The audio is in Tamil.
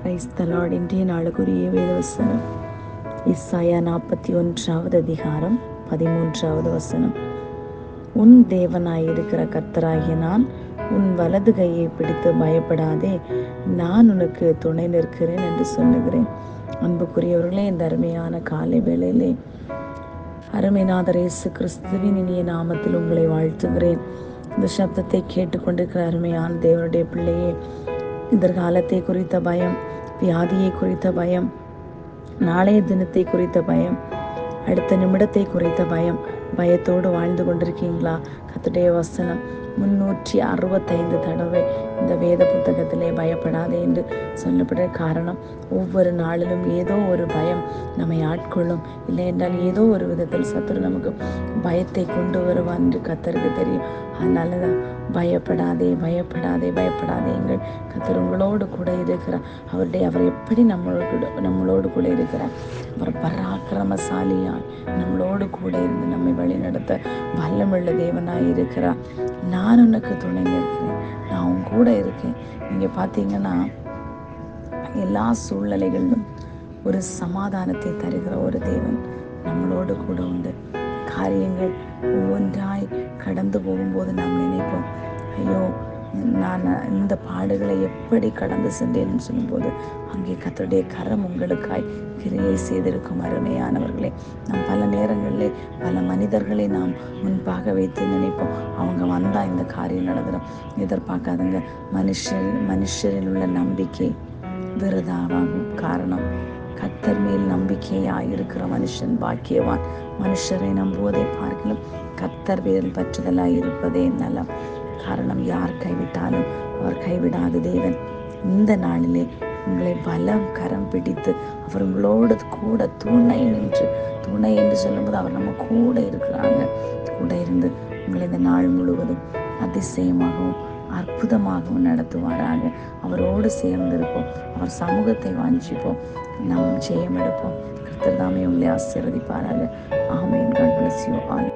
Praise the Lord. இன்றைய நாளுக்குரிய வேதவசனம் இசாயா 41 அதிகாரம் 13 வசனம். உன் தேவனாயிருக்கிற கர்த்தராகிய நான் உன் வலது கையை பிடித்து பயப்படாதே, நான் உனக்கு துணை நிற்கிறேன் என்று சொல்லுகிறேன். அன்புக்குரியவர்களே, இந்த அருமையான காலை வேளையிலே அருமைநாதர் இயேசு கிறிஸ்துவின் இனிய நாமத்தில் உங்களை வாழ்த்துகிறேன். இந்த சப்தத்தை கேட்டுக்கொண்டிருக்கிற அருமையான தேவனுடைய பிள்ளையே, எதிர்காலத்தை குறித்த பயம், வியாதியை குறித்த பயம், நாளைய தினத்தை குறித்த பயம், அடுத்த நிமிடத்தை குறித்த பயம், பயத்தோடு வாழ்ந்து கொண்டிருக்கீங்களா? கர்த்தருடைய வசனம் 365 தடவை இந்த வேத புத்தகத்திலே பயப்படாதே என்று சொல்லப்படுற காரணம், ஒவ்வொரு நாளிலும் ஏதோ ஒரு பயம் நம்மை ஆட்கொள்ளும். இல்லை என்றால் ஏதோ ஒரு விதத்தில் சத்துரு நமக்கு பயத்தை கொண்டு வருவான் என்று கர்த்தருக்கு தெரியும். அதனால தான் பயப்படாதே பயப்படாதே பயப்படாதேங்கள். கர்த்தர் உங்களோடு கூட இருக்கிறார். அவர் எப்படி நம்மளோடு கூட இருக்கிறார். அவர் பராக்கிரமசாலியாய் நம்மளோடு கூட இருந்து நம்மை வழிநடத்த வல்லமுள்ள தேவனாய் இருக்கிறார். நான் உனக்கு துணை நிற்கிறேன், நான் உன் கூட இருக்கேன். நீங்க பார்த்தீங்கன்னா எல்லா சூழ்நிலைகளிலும் ஒரு சமாதானத்தை தருகிற ஒரு தேவன் நம்மளோடு கூட உண்டு. காரியங்கள் ஒவ்வொன்றாய் கடந்து போகும்போது நாம் நினைப்போம், ஐயோ நான் இந்த பாடுகளை எப்படி கடந்து சென்றேன்னு சொல்லும்போது அங்கே கர்த்தருடைய கரம் உங்களுக்காய் கிரியை செய்திருக்கும். அருமையானவர்களே, நாம் பல நேரங்களிலே பல மனிதர்களை நாம் முன்பாக வைத்து நினைப்போம், அவங்க வந்தால் இந்த காரியம் நடந்துடும். எதிர்பார்க்காதுங்க. மனுஷரில் உள்ள நம்பிக்கை விருதாவாகும். காரணம், கர்த்தர் மேல் நம்பிக்கையாய் இருக்கிற மனுஷன் பாக்கியவான். மனுஷரை நம்புவதை பார்க்கலும் கர்த்தர் பேரில் பற்றுதலாய் இருப்பதே நலம். காரணம், யார் கைவிட்டாலும் அவர் கைவிடாத தேவன். இந்த நாளிலே உங்களை பலம் கரம் பிடித்து அவர் உங்களோடு கூட துணை என்று சொல்லும்போது அவர் நம்ம கூட இருக்கிறாங்க. கூட இருந்து உங்களை இந்த நாள் முழுவதும் அதிசயமாகவும் அற்புதமாகவும் நடத்துவாராக. அவரோடு சேர்ந்திருப்போம், அவர் சமூகத்தை வாஞ்சிப்போம், நாம் ஜெயம் எடுப்போம். கர்த்தர் தாமே உங்களை ஆசீர்வதிப்பாராக. ஆமென். God bless you all.